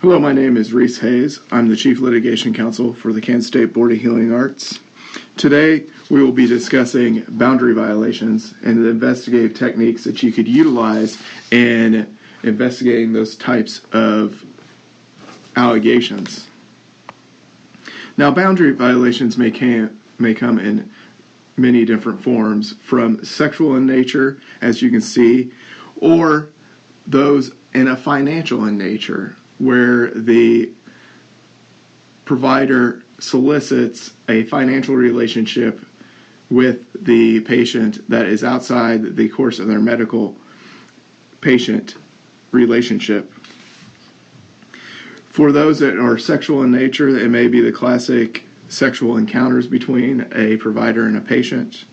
Hello, my name is Reese Hayes. I'm the Chief Litigation Counsel for the Kansas State Board of Healing Arts. Today, we will be discussing boundary violations and the investigative techniques that you could utilize in investigating those types of allegations. Now, boundary violations may come in many different forms, from sexual in nature, as you can see, or those in a financial in nature, where the provider solicits a financial relationship with the patient that is outside the course of their medical patient relationship. For those that are sexual in nature, it may be the classic sexual encounters between a provider and a patient.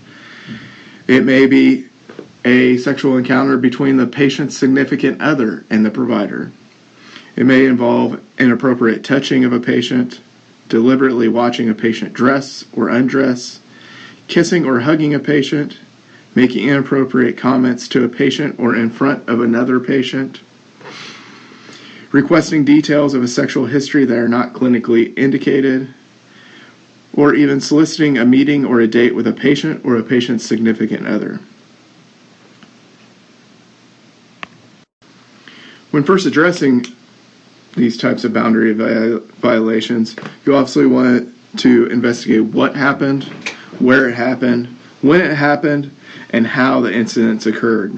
It may be a sexual encounter between the patient's significant other and the provider. It may involve inappropriate touching of a patient, deliberately watching a patient dress or undress, kissing or hugging a patient, making inappropriate comments to a patient or in front of another patient, requesting details of a sexual history that are not clinically indicated, or even soliciting a meeting or a date with a patient or a patient's significant other. When first addressing these types of boundary violations, you obviously want to investigate what happened, where it happened, when it happened, and how the incidents occurred.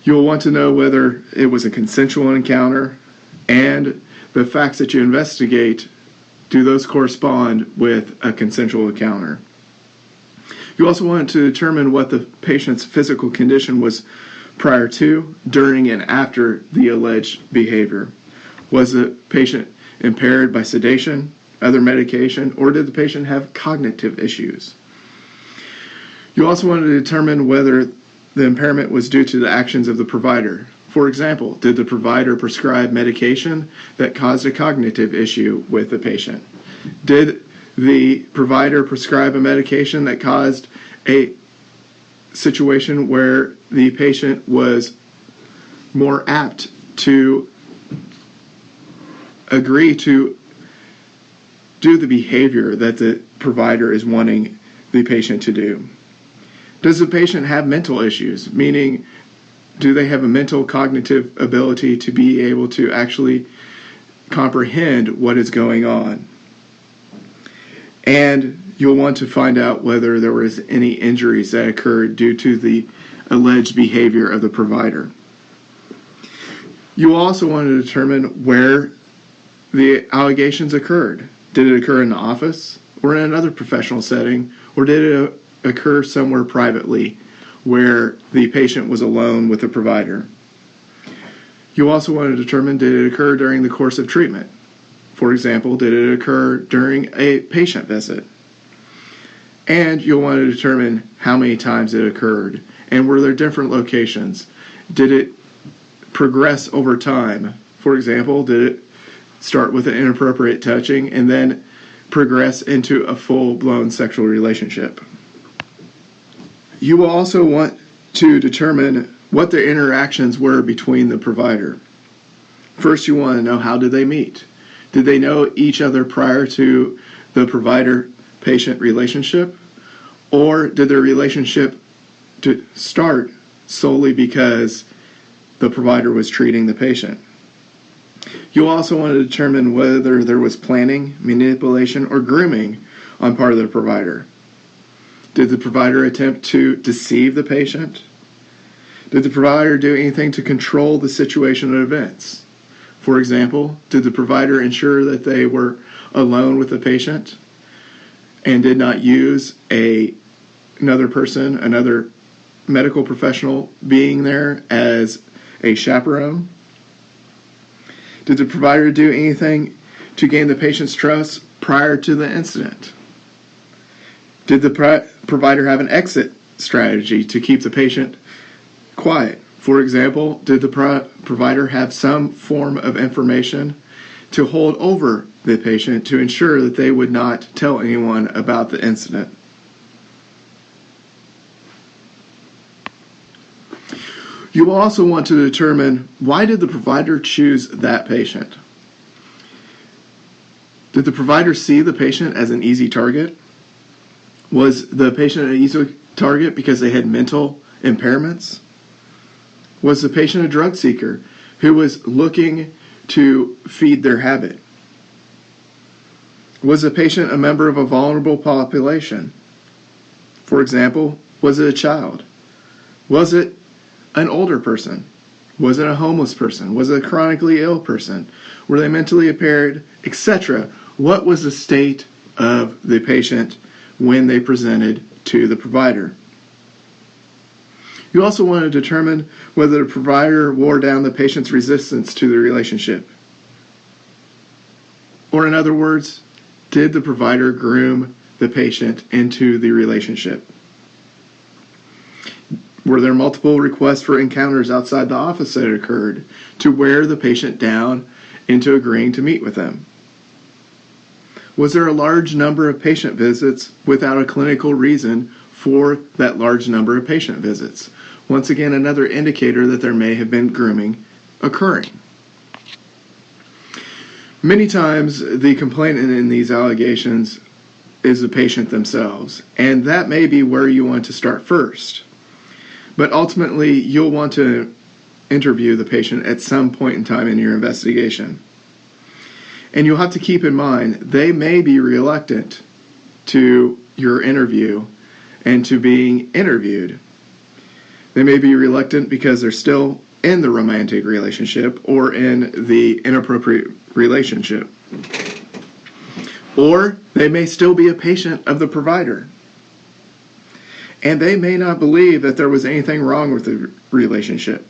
You'll want to know whether it was a consensual encounter, and the facts that you investigate, do those correspond with a consensual encounter? You also want to determine what the patient's physical condition was prior to, during, and after the alleged behavior. Was the patient impaired by sedation, other medication, or did the patient have cognitive issues? You also want to determine whether the impairment was due to the actions of the provider. For example, did the provider prescribe medication that caused a cognitive issue with the patient? Did the provider prescribe a medication that caused a situation where the patient was more apt to agree to do the behavior that the provider is wanting the patient to do? Does the patient have mental issues? Meaning, do they have a mental cognitive ability to be able to actually comprehend what is going on? And you'll want to find out whether there was any injuries that occurred due to the alleged behavior of the provider. You also want to determine where the allegations occurred. Did it occur in the office or in another professional setting, or did it occur somewhere privately where the patient was alone with the provider? You also want to determine, did it occur during the course of treatment? For example, did it occur during a patient visit? And you'll want to determine how many times it occurred, and were there different locations? Did it progress over time? For example, did it start with an inappropriate touching and then progress into a full-blown sexual relationship? You will also want to determine what the interactions were between the provider. First, you want to know, how did they meet? Did they know each other prior to the provider-patient relationship? Or did their relationship start solely because the provider was treating the patient? You'll also want to determine whether there was planning, manipulation, or grooming on part of the provider. Did the provider attempt to deceive the patient? Did the provider do anything to control the situation and events? For example, did the provider ensure that they were alone with the patient and did not use another person, another medical professional being there as a chaperone? Did the provider do anything to gain the patient's trust prior to the incident? Did the provider have an exit strategy to keep the patient quiet? For example, did the provider have some form of information to hold over the patient to ensure that they would not tell anyone about the incident? You will also want to determine, why did the provider choose that patient? Did the provider see the patient as an easy target? Was the patient an easy target because they had mental impairments? Was the patient a drug seeker who was looking to feed their habit? Was the patient a member of a vulnerable population? For example, was it a child? Was it an older person? Was it a homeless person? Was it a chronically ill person? Were they mentally impaired, etc.? What was the state of the patient when they presented to the provider? You also want to determine whether the provider wore down the patient's resistance to the relationship. Or in other words, did the provider groom the patient into the relationship? Were there multiple requests for encounters outside the office that occurred to wear the patient down into agreeing to meet with them? Was there a large number of patient visits without a clinical reason for that large number of patient visits? Once again, another indicator that there may have been grooming occurring. Many times, the complainant in these allegations is the patient themselves, and that may be where you want to start first. But ultimately, you'll want to interview the patient at some point in time in your investigation. And you'll have to keep in mind, they may be reluctant to your interview and to being interviewed. They may be reluctant because they're still in the romantic relationship or in the inappropriate relationship. Or they may still be a patient of the provider. And they may not believe that there was anything wrong with the relationship.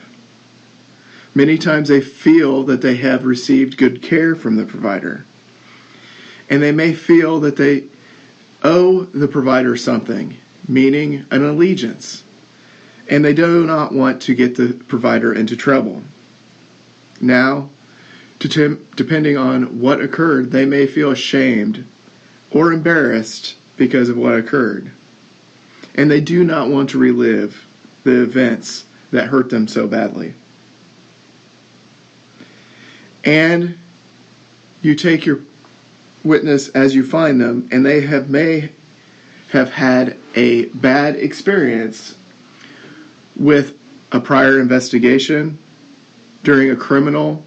Many times they feel that they have received good care from the provider. And they may feel that they owe the provider something, meaning an allegiance. And they do not want to get the provider into trouble. Now, depending on what occurred, they may feel ashamed or embarrassed because of what occurred. And they do not want to relive the events that hurt them so badly. And you take your witness as you find them, and they may have had a bad experience with a prior investigation during a criminal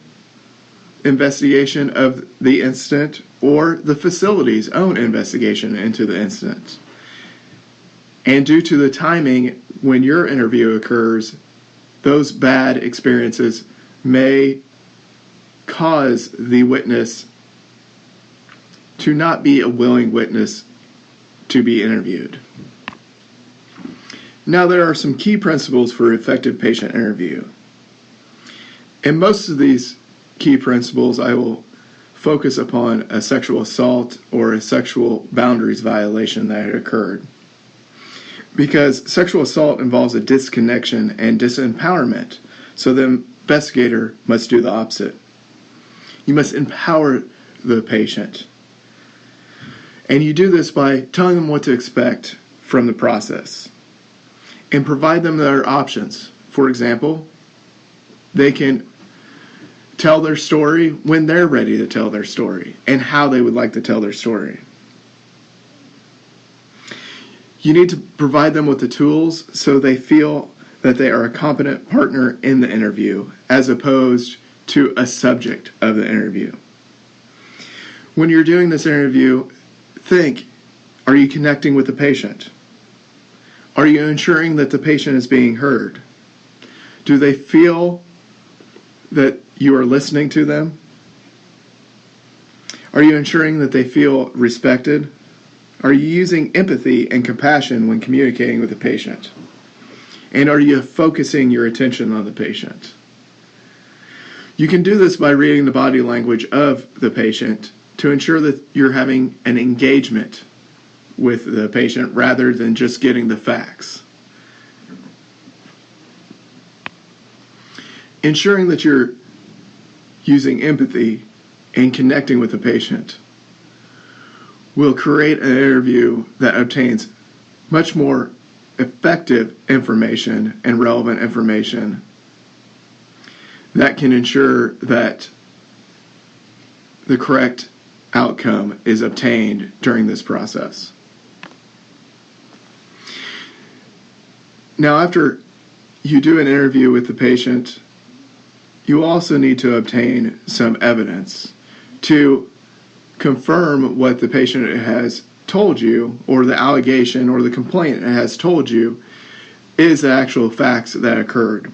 investigation of the incident or the facility's own investigation into the incident. And due to the timing when your interview occurs, those bad experiences may cause the witness to not be a willing witness to be interviewed. Now, there are some key principles for effective patient interview. In most of these key principles, I will focus upon a sexual assault or a sexual boundaries violation that had occurred. Because sexual assault involves a disconnection and disempowerment, so the investigator must do the opposite. You must empower the patient. And you do this by telling them what to expect from the process and provide them their options. For example, they can tell their story when they're ready to tell their story and how they would like to tell their story. You need to provide them with the tools so they feel that they are a competent partner in the interview as opposed to a subject of the interview. When you're doing this interview, think, are you connecting with the patient? Are you ensuring that the patient is being heard? Do they feel that you are listening to them? Are you ensuring that they feel respected? Are you using empathy and compassion when communicating with the patient? And are you focusing your attention on the patient? You can do this by reading the body language of the patient to ensure that you're having an engagement with the patient rather than just getting the facts. Ensuring that you're using empathy and connecting with the patient will create an interview that obtains much more effective information and relevant information that can ensure that the correct outcome is obtained during this process. Now, after you do an interview with the patient, you also need to obtain some evidence to confirm what the patient has told you, or the allegation or the complaint has told you is the actual facts that occurred.